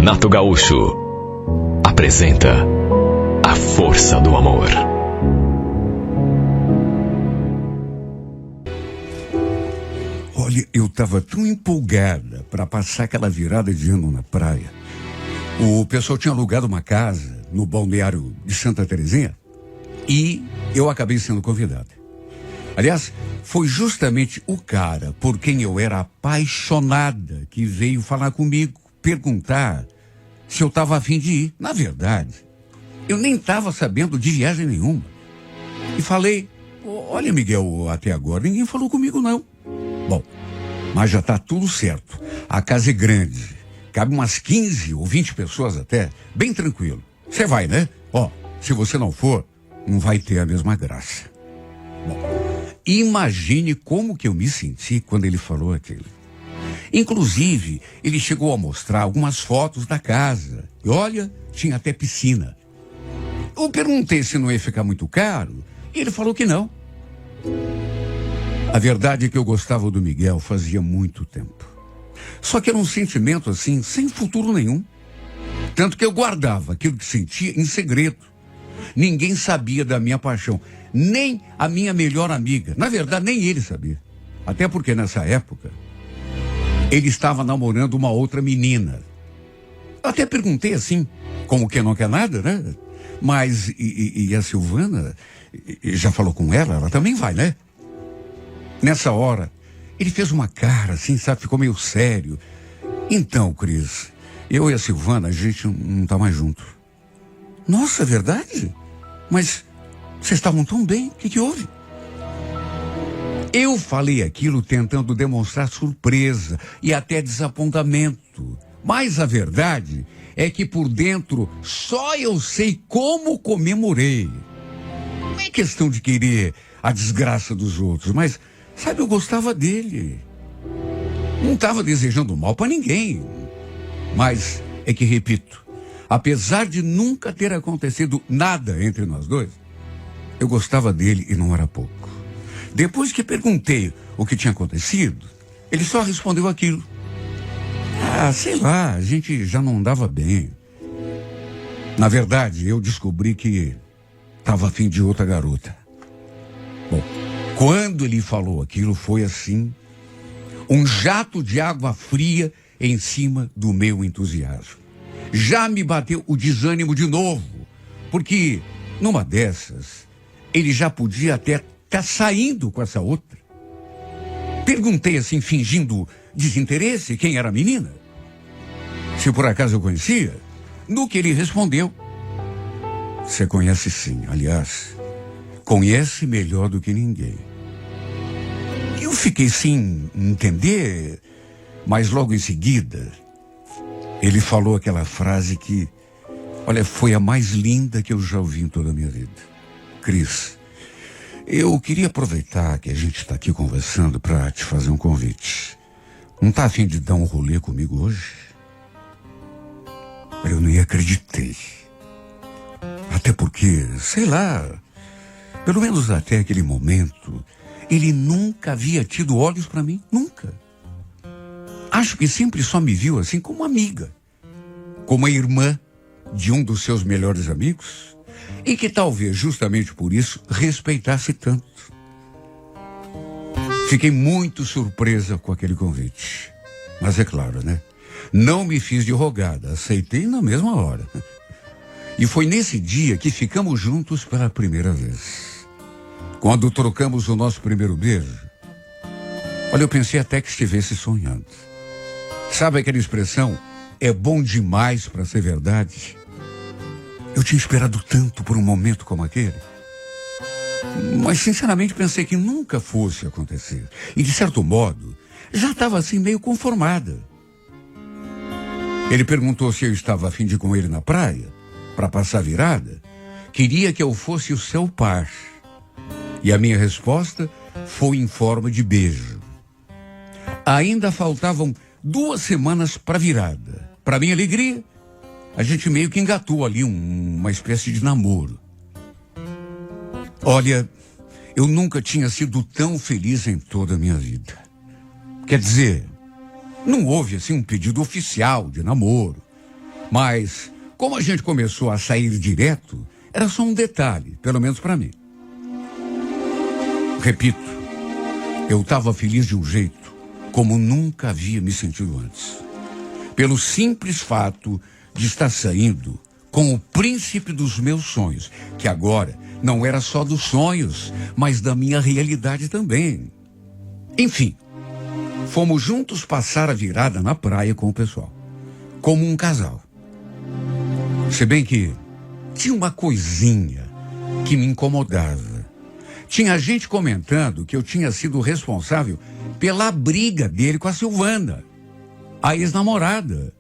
Renato Gaúcho apresenta A Força do Amor. Olha, eu estava tão empolgada para passar aquela virada de ano na praia. O pessoal tinha alugado uma casa no balneário de Santa Terezinha e eu acabei sendo convidado. Aliás, foi justamente o cara por quem eu era apaixonada que veio falar comigo, perguntar se eu estava a fim de ir. Na verdade, eu nem estava sabendo de viagem nenhuma. E falei, olha, Miguel, até agora ninguém falou comigo, não. Bom, mas já está tudo certo. A casa é grande, cabe umas 15 ou 20 pessoas até, bem tranquilo. Você vai, né? Ó, se você não for, não vai ter a mesma graça. Bom, imagine como que eu me senti quando ele falou aquilo. Inclusive, ele chegou a mostrar algumas fotos da casa. E olha, tinha até piscina. Eu perguntei se não ia ficar muito caro, e ele falou que não. A verdade é que eu gostava do Miguel fazia muito tempo. Só que era um sentimento assim, sem futuro nenhum. Tanto que eu guardava aquilo que sentia em segredo. Ninguém sabia da minha paixão, nem a minha melhor amiga. Na verdade, nem ele sabia. Até porque nessa época, ele estava namorando uma outra menina. Eu até perguntei assim, como que não quer nada, né? Mas, e a Silvana, já falou com ela? Ela também vai, né? Nessa hora, ele fez uma cara assim, sabe? Ficou meio sério. Então, Cris, eu e a Silvana, a gente não tá mais junto. Nossa, é verdade? Mas vocês estavam tão bem, o que houve? Eu falei aquilo tentando demonstrar surpresa e até desapontamento. Mas a verdade é que por dentro só eu sei como comemorei. Não é questão de querer a desgraça dos outros, mas, sabe, eu gostava dele. Não estava desejando mal para ninguém. Mas é que, repito, apesar de nunca ter acontecido nada entre nós dois, eu gostava dele e não era pouco. Depois que perguntei o que tinha acontecido, ele só respondeu aquilo. Ah, sei lá, a gente já não andava bem. Na verdade, eu descobri que estava afim de outra garota. Bom, quando ele falou aquilo, foi assim, um jato de água fria em cima do meu entusiasmo. Já me bateu o desânimo de novo, porque numa dessas, ele já podia até estar saindo com essa outra. Perguntei assim, fingindo desinteresse, quem era a menina. Se por acaso eu conhecia, no que ele respondeu. Você conhece sim, aliás, conhece melhor do que ninguém. Eu fiquei sem entender, mas logo em seguida, ele falou aquela frase que, olha, foi a mais linda que eu já ouvi em toda a minha vida. Cris, eu queria aproveitar que a gente está aqui conversando para te fazer um convite. Não está a fim de dar um rolê comigo hoje? Eu nem acreditei. Até porque, sei lá, pelo menos até aquele momento, ele nunca havia tido olhos para mim, nunca. Acho que sempre só me viu assim como amiga, como a irmã de um dos seus melhores amigos, e que talvez justamente por isso respeitasse tanto. Fiquei muito surpresa com aquele convite. Mas é claro, né? Não me fiz de rogada, aceitei na mesma hora. E foi nesse dia que ficamos juntos pela primeira vez. Quando trocamos o nosso primeiro beijo, olha, eu pensei até que estivesse sonhando. Sabe aquela expressão, é bom demais para ser verdade? Eu tinha esperado tanto por um momento como aquele. Mas sinceramente pensei que nunca fosse acontecer. E de certo modo, já estava assim meio conformada. Ele perguntou se eu estava a fim de ir com ele na praia, para passar a virada. Queria que eu fosse o seu par. E a minha resposta foi em forma de beijo. Ainda faltavam 2 semanas para virada. Para minha alegria, a gente meio que engatou ali uma espécie de namoro. Olha, eu nunca tinha sido tão feliz em toda a minha vida. Quer dizer, não houve assim um pedido oficial de namoro. Mas, como a gente começou a sair direto, era só um detalhe, pelo menos para mim. Repito, eu estava feliz de um jeito como nunca havia me sentido antes. Pelo simples fato de estar saindo com o príncipe dos meus sonhos, que agora não era só dos sonhos, mas da minha realidade também. Enfim, fomos juntos passar a virada na praia com o pessoal, como um casal. Se bem que tinha uma coisinha que me incomodava. Tinha gente comentando que eu tinha sido responsável pela briga dele com a Silvana, a ex-namorada,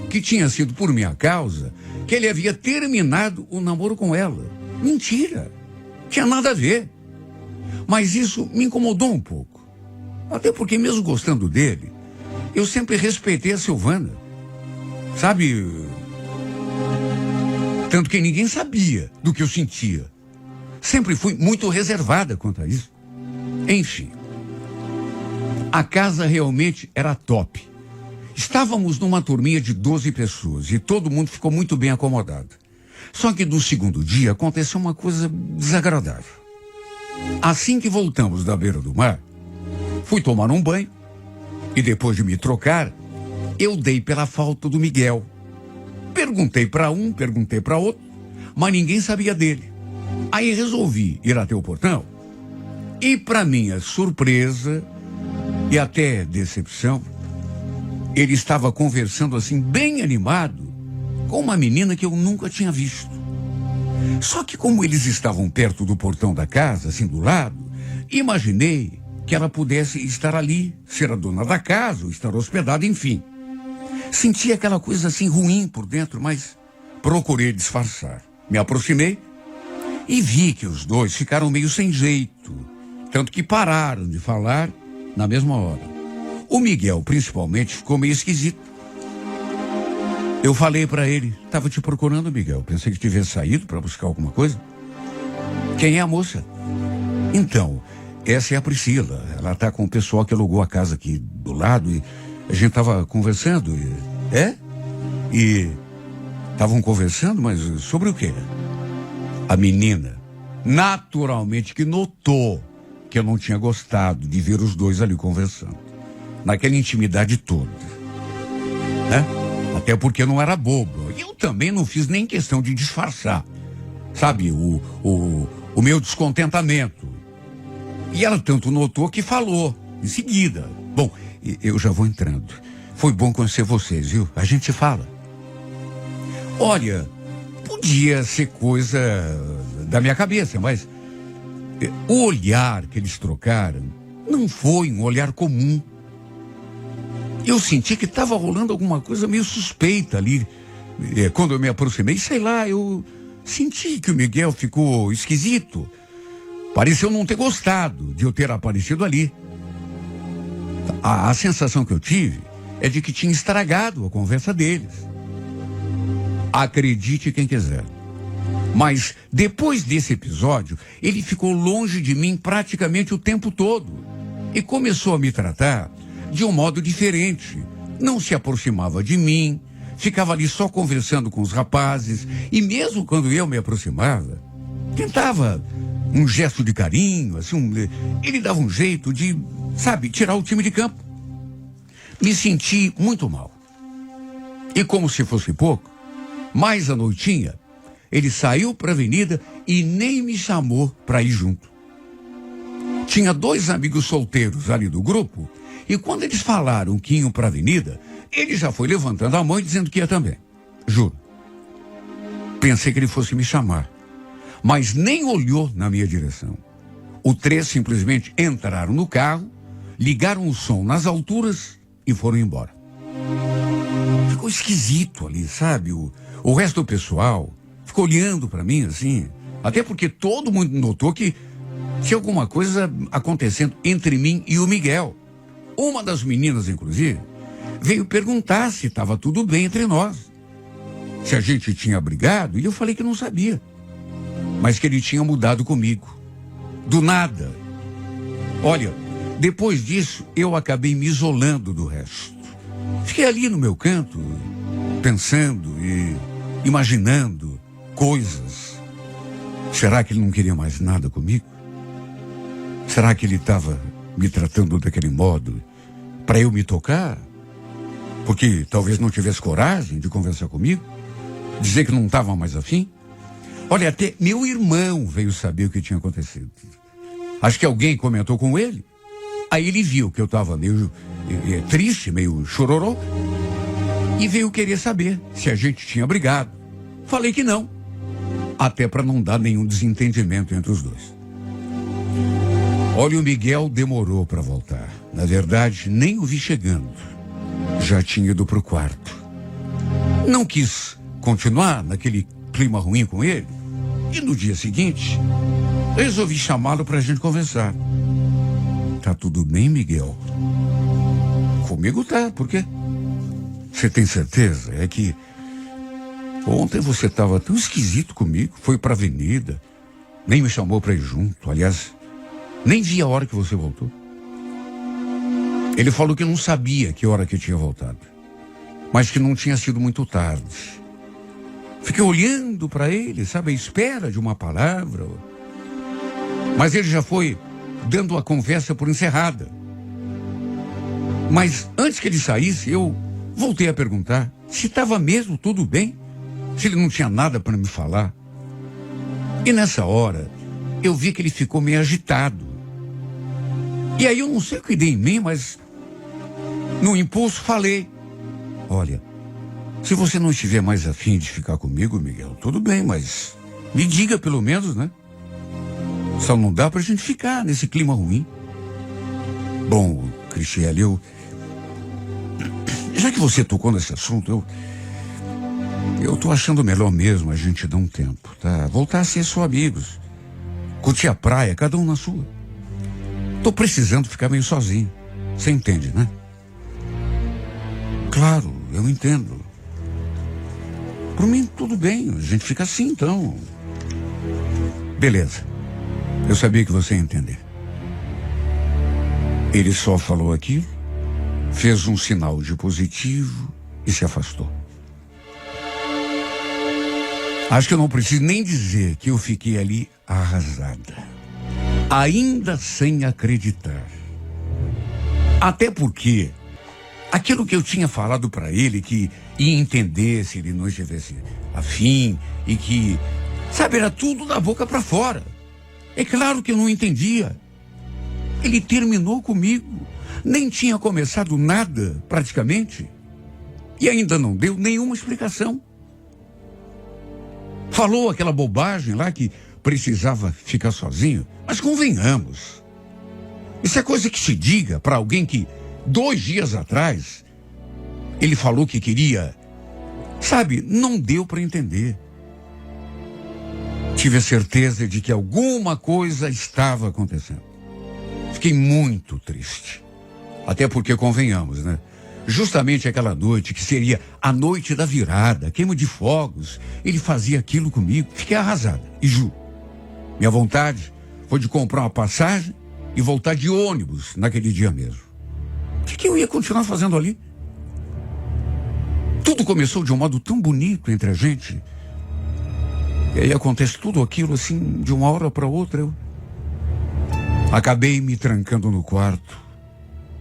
que tinha sido por minha causa que ele havia terminado o namoro com ela. Mentira, tinha nada a ver. Mas isso me incomodou um pouco. Até porque, mesmo gostando dele, eu sempre respeitei a Silvana. Sabe? Tanto que ninguém sabia do que eu sentia. Sempre fui muito reservada quanto a isso. Enfim, a casa realmente era top. Estávamos numa turminha de 12 pessoas e todo mundo ficou muito bem acomodado. Só que no segundo dia aconteceu uma coisa desagradável. Assim que voltamos da beira do mar, fui tomar um banho e depois de me trocar, eu dei pela falta do Miguel. Perguntei para um, perguntei para outro, mas ninguém sabia dele. Aí resolvi ir até o portão e, para minha surpresa e até decepção, ele estava conversando assim, bem animado, com uma menina que eu nunca tinha visto. Só que como eles estavam perto do portão da casa, assim do lado, imaginei que ela pudesse estar ali, ser a dona da casa, ou estar hospedada, enfim. Senti aquela coisa assim ruim por dentro, mas procurei disfarçar. Me aproximei e vi que os dois ficaram meio sem jeito, tanto que pararam de falar na mesma hora. O Miguel, principalmente, ficou meio esquisito. Eu falei para ele, estava te procurando, Miguel. Pensei que tivesse saído para buscar alguma coisa. Quem é a moça? Então, essa é a Priscila. Ela está com o pessoal que alugou a casa aqui do lado e a gente estava conversando. E estavam conversando, mas sobre o quê? A menina, naturalmente, que notou que eu não tinha gostado de ver os dois ali conversando. Naquela intimidade toda. Né? Até porque eu não era bobo. E eu também não fiz nem questão de disfarçar. Sabe, o meu descontentamento. E ela tanto notou que falou em seguida. Bom, eu já vou entrando. Foi bom conhecer vocês, viu? A gente fala. Olha, podia ser coisa da minha cabeça, mas o olhar que eles trocaram não foi um olhar comum. Eu senti que estava rolando alguma coisa meio suspeita ali. Quando eu me aproximei, sei lá, eu senti que o Miguel ficou esquisito. Pareceu não ter gostado de eu ter aparecido ali. A sensação que eu tive é de que tinha estragado a conversa deles. Acredite quem quiser. Mas depois desse episódio, ele ficou longe de mim praticamente o tempo todo. E começou a me tratar de um modo diferente. Não se aproximava de mim, ficava ali só conversando com os rapazes. E mesmo quando eu me aproximava, tentava um gesto de carinho, assim, ele dava um jeito de, sabe, tirar o time de campo. Me senti muito mal. E como se fosse pouco, mais à noitinha, ele saiu para a avenida e nem me chamou para ir junto. Tinha 2 amigos solteiros ali do grupo e quando eles falaram que iam para a avenida, ele já foi levantando a mão e dizendo que ia também. Juro. Pensei que ele fosse me chamar, mas nem olhou na minha direção. Os 3 simplesmente entraram no carro, ligaram o som nas alturas e foram embora. Ficou esquisito ali, sabe? O resto do pessoal ficou olhando para mim assim, até porque todo mundo notou que tinha alguma coisa acontecendo entre mim e o Miguel. Uma das meninas, inclusive, veio perguntar se estava tudo bem entre nós. Se a gente tinha brigado, e eu falei que não sabia. Mas que ele tinha mudado comigo. Do nada. Olha, depois disso, eu acabei me isolando do resto. Fiquei ali no meu canto, pensando e imaginando coisas. Será que ele não queria mais nada comigo? Será que ele estava me tratando daquele modo para eu me tocar? Porque talvez não tivesse coragem de conversar comigo? Dizer que não estava mais afim? Olha, até meu irmão veio saber o que tinha acontecido. Acho que alguém comentou com ele. Aí ele viu que eu estava meio triste, meio chororô. E veio querer saber se a gente tinha brigado. Falei que não. Até para não dar nenhum desentendimento entre os dois. Olha, o Miguel demorou para voltar. Na verdade, nem o vi chegando. Já tinha ido pro quarto. Não quis continuar naquele clima ruim com ele. E no dia seguinte, resolvi chamá-lo pra gente conversar. Tá tudo bem, Miguel? Comigo tá, por quê? Você tem certeza? É que ontem você tava tão esquisito comigo, foi pra avenida, nem me chamou pra ir junto. Aliás, nem vi a hora que você voltou. Ele falou que não sabia que hora que tinha voltado, mas que não tinha sido muito tarde. Fiquei olhando para ele, sabe, à espera de uma palavra. Mas ele já foi dando a conversa por encerrada. Mas antes que ele saísse, eu voltei a perguntar se estava mesmo tudo bem, se ele não tinha nada para me falar. E nessa hora, eu vi que ele ficou meio agitado. E aí eu não sei o que dei em mim, mas no impulso falei: olha, se você não estiver mais afim de ficar comigo, Miguel, tudo bem, mas me diga pelo menos, né? Só não dá pra gente ficar nesse clima ruim. Bom, Cristiane, já que você tocou nesse assunto, eu tô achando melhor mesmo a gente dar um tempo, tá? Voltar a ser só amigos. Curtir a praia, cada um na sua. Tô precisando ficar meio sozinho. Você entende, né? Claro, eu entendo. Por mim, tudo bem, a gente fica assim, então. Beleza. Eu sabia que você ia entender. Ele só falou aquilo, fez um sinal de positivo e se afastou. Acho que eu não preciso nem dizer que eu fiquei ali arrasada. Ainda sem acreditar. Até porque aquilo que eu tinha falado para ele, que ia entender se ele não estivesse afim e que, sabe, era tudo da boca para fora. É claro que eu não entendia. Ele terminou comigo, nem tinha começado nada, praticamente, e ainda não deu nenhuma explicação. Falou aquela bobagem lá que precisava ficar sozinho, mas convenhamos. Isso é coisa que se diga para alguém que 2 dias atrás ele falou que queria, sabe, não deu para entender. Tive a certeza de que alguma coisa estava acontecendo. Fiquei muito triste. Até porque, convenhamos, né? Justamente aquela noite que seria a noite da virada, queima de fogos, ele fazia aquilo comigo. Fiquei arrasada. E juro, minha vontade foi de comprar uma passagem e voltar de ônibus naquele dia mesmo. O que eu ia continuar fazendo ali? Tudo começou de um modo tão bonito entre a gente. E aí acontece tudo aquilo assim, de uma hora para outra. Eu acabei me trancando no quarto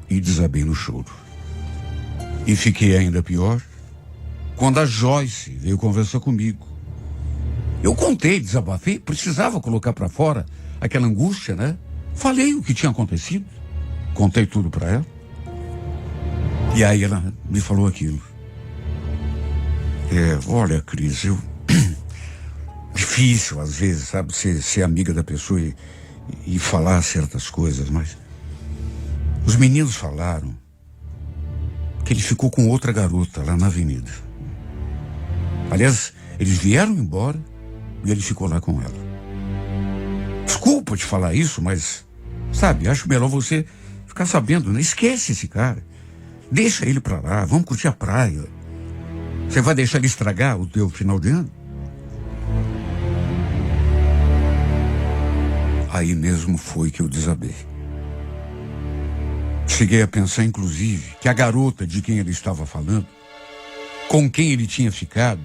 e desabei no choro. E fiquei ainda pior quando a Joyce veio conversar comigo. Eu contei, desabafei, precisava colocar para fora aquela angústia, né? Falei o que tinha acontecido, contei tudo para ela. E aí ela me falou aquilo. Olha, Cris, difícil às vezes, sabe, ser amiga da pessoa e falar certas coisas, mas os meninos falaram que ele ficou com outra garota lá na avenida. Aliás, eles vieram embora e ele ficou lá com ela. Desculpa te falar isso, mas, sabe, acho melhor você ficar sabendo, né? Esquece esse cara. Deixa ele pra lá, vamos curtir a praia. Você vai deixar ele estragar o teu final de ano? Aí mesmo foi que eu desabei. Cheguei a pensar, inclusive, que a garota de quem ele estava falando com quem ele tinha ficado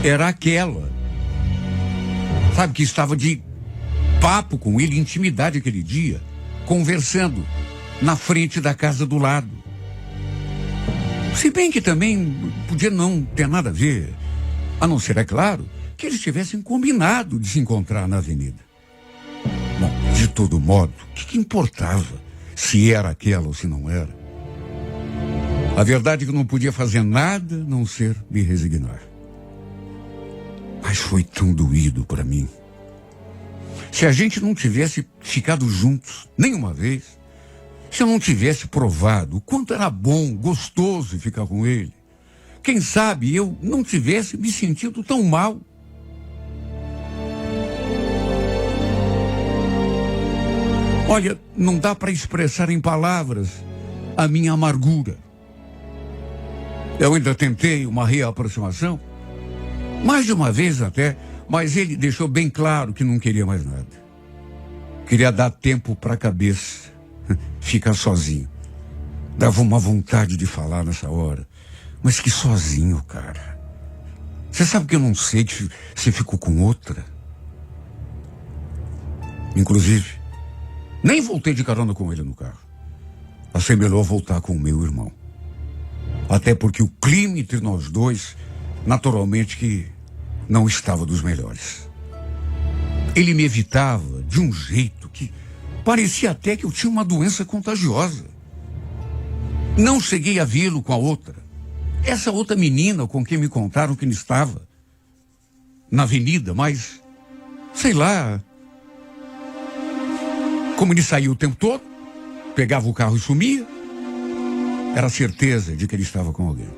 era aquela, sabe, que estava de papo com ele, intimidade aquele dia, conversando na frente da casa do lado. Se bem que também podia não ter nada a ver, a não ser, é claro, que eles tivessem combinado de se encontrar na avenida. Bom, de todo modo, o que importava se era aquela ou se não era? A verdade é que eu não podia fazer nada a não ser me resignar. Mas foi tão doído para mim. Se a gente não tivesse ficado juntos nenhuma vez, se eu não tivesse provado o quanto era bom, gostoso ficar com ele, quem sabe eu não tivesse me sentido tão mal. Olha, não dá para expressar em palavras a minha amargura. Eu ainda tentei uma reaproximação, mais de uma vez até, mas ele deixou bem claro que não queria mais nada. Queria dar tempo para a cabeça, ficar sozinho. Dava uma vontade de falar nessa hora, mas que sozinho, cara. Você sabe que eu não sei que você ficou com outra? Inclusive, nem voltei de carona com ele no carro. Achei melhor voltar com o meu irmão. Até porque o clima entre nós dois, naturalmente que não estava dos melhores. Ele me evitava de um jeito que parecia até que eu tinha uma doença contagiosa. Não cheguei a vê-lo com a outra. Essa outra menina com quem me contaram que ele estava na avenida, mas, sei lá, como ele saía o tempo todo, pegava o carro e sumia, era certeza de que ele estava com alguém.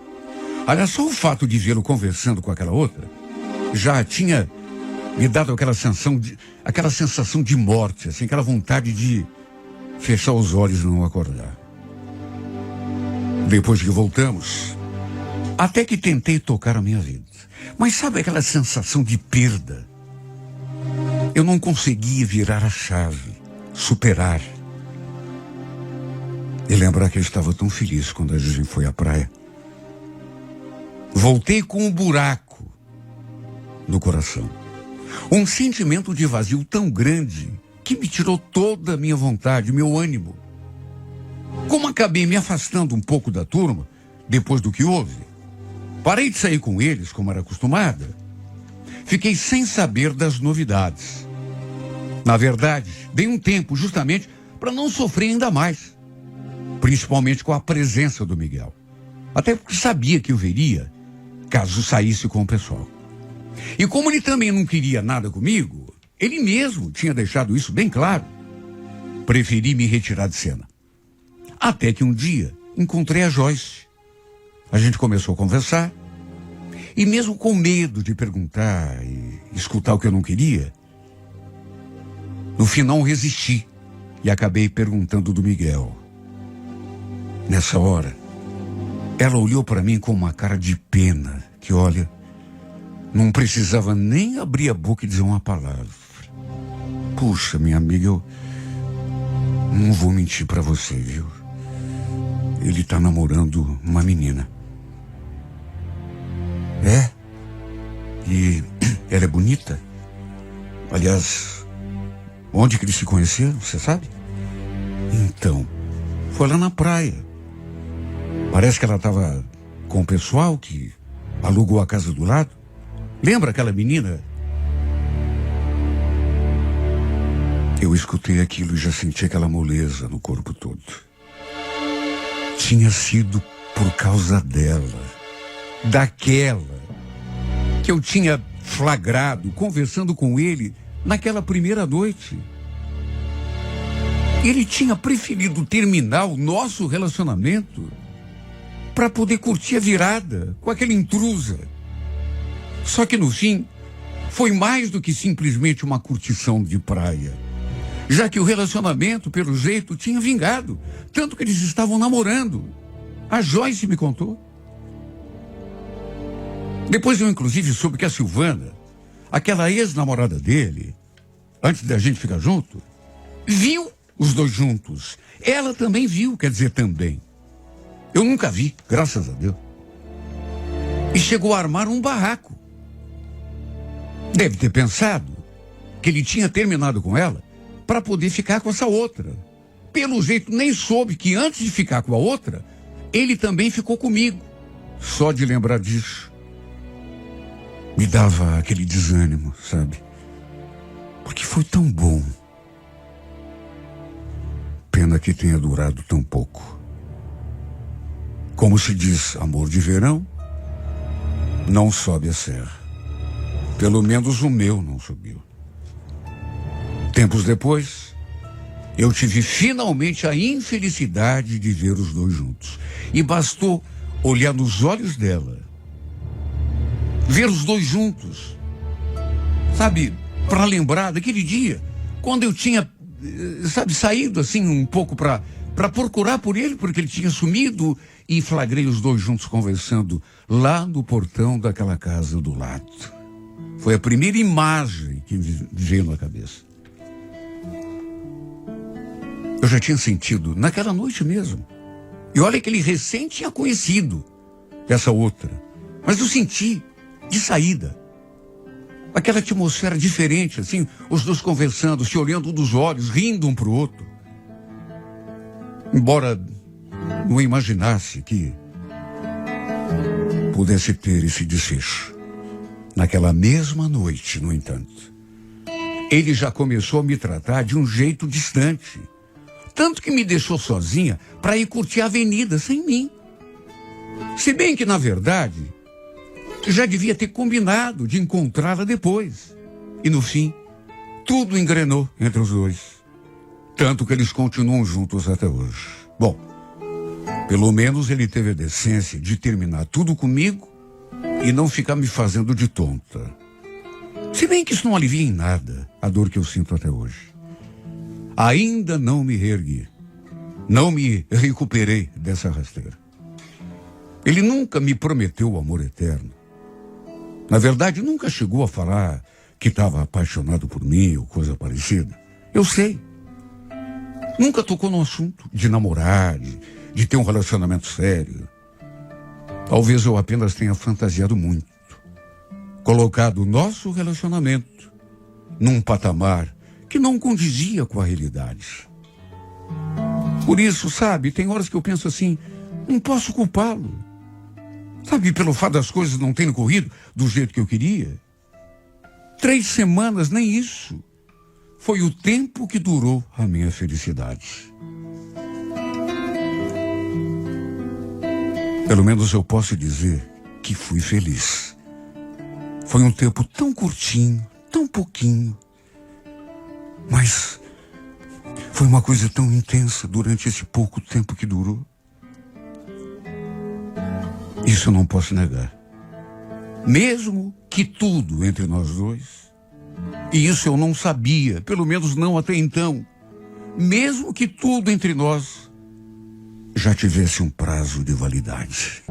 Aliás, só o fato de vê-lo conversando com aquela outra já tinha me dado aquela sensação de morte, assim, aquela vontade de fechar os olhos e não acordar. Depois que voltamos, até que tentei tocar a minha vida. Mas sabe aquela sensação de perda? Eu não conseguia virar a chave, superar. E lembrar que eu estava tão feliz quando a gente foi à praia. Voltei com um buraco no coração. Um sentimento de vazio tão grande que me tirou toda a minha vontade, meu ânimo. Como acabei me afastando um pouco da turma, depois do que houve, parei de sair com eles, como era acostumada. Fiquei sem saber das novidades. Na verdade, dei um tempo justamente para não sofrer ainda mais. Principalmente com a presença do Miguel. Até porque sabia que eu veria caso saísse com o pessoal. E como ele também não queria nada comigo, ele mesmo tinha deixado isso bem claro. Preferi me retirar de cena. Até que um dia encontrei a Joyce. A gente começou a conversar. E mesmo com medo de perguntar e escutar o que eu não queria, no fim não resisti e acabei perguntando do Miguel. Nessa hora, ela olhou para mim com uma cara de pena, que olha, não precisava nem abrir a boca e dizer uma palavra. Puxa, minha amiga, eu não vou mentir para você, viu? Ele tá namorando uma menina. É? E ela é bonita? Aliás, onde que eles se conheceram, você sabe? Então, foi lá na praia. Parece que ela estava com o pessoal que alugou a casa do lado. Lembra aquela menina? Eu escutei aquilo e já senti aquela moleza no corpo todo. Tinha sido por causa dela, daquela que eu tinha flagrado conversando com ele naquela primeira noite. Ele tinha preferido terminar o nosso relacionamento para poder curtir a virada com aquela intrusa. Só que no fim, foi mais do que simplesmente uma curtição de praia. Já que o relacionamento, pelo jeito, tinha vingado. Tanto que eles estavam namorando. A Joyce me contou. Depois eu, inclusive, soube que a Silvana, aquela ex-namorada dele, antes da gente ficar junto, viu os dois juntos. Ela também viu, quer dizer, também. Eu nunca vi, graças a Deus. e chegou a armar um barraco. Deve ter pensado que ele tinha terminado com ela para poder ficar com essa outra. Pelo jeito, nem soube que antes de ficar com a outra, ele também ficou comigo. Só de lembrar disso, me dava aquele desânimo, sabe? Porque foi tão bom. Pena que tenha durado tão pouco. Como se diz, amor de verão não sobe a serra. Pelo menos o meu não subiu. Tempos depois, eu tive finalmente a infelicidade de ver os dois juntos. E bastou olhar nos olhos dela, ver os dois juntos, sabe, para lembrar daquele dia, quando eu tinha, sabe, saído assim um pouco para procurar por ele, porque ele tinha sumido, e flagrei os dois juntos conversando lá no portão daquela casa do lado. Foi a primeira imagem que me veio na cabeça. Eu já tinha sentido naquela noite mesmo. E olha que ele recém tinha conhecido essa outra. Mas eu senti de saída. Aquela atmosfera diferente, assim, os dois conversando, se olhando um dos olhos, rindo um pro outro. Embora não imaginasse que pudesse ter esse desfecho. Naquela mesma noite, no entanto, ele já começou a me tratar de um jeito distante. Tanto que me deixou sozinha para ir curtir a avenida sem mim. Se bem que, na verdade, já devia ter combinado de encontrá-la depois. E no fim, tudo engrenou entre os dois. Tanto que eles continuam juntos até hoje. Bom, pelo menos ele teve a decência de terminar tudo comigo e não ficar me fazendo de tonta. Se bem que isso não alivia em nada a dor que eu sinto até hoje. Ainda não me reergui. Não me recuperei dessa rasteira. Ele nunca me prometeu o amor eterno. Na verdade, nunca chegou a falar que estava apaixonado por mim ou coisa parecida. Eu sei. Nunca tocou no assunto de namorar, de ter um relacionamento sério. Talvez eu apenas tenha fantasiado muito. Colocado o nosso relacionamento num patamar que não condizia com a realidade. Por isso, sabe, tem horas que eu penso assim, não posso culpá-lo. Sabe, pelo fato das coisas não terem corrido do jeito que eu queria. 3 semanas, nem isso. Foi o tempo que durou a minha felicidade. Pelo menos eu posso dizer que fui feliz. Foi um tempo tão curtinho, tão pouquinho. Mas foi uma coisa tão intensa durante esse pouco tempo que durou. Isso eu não posso negar. Mesmo que tudo entre nós dois, e isso eu não sabia, pelo menos não até então, mesmo que tudo entre nós já tivesse um prazo de validade.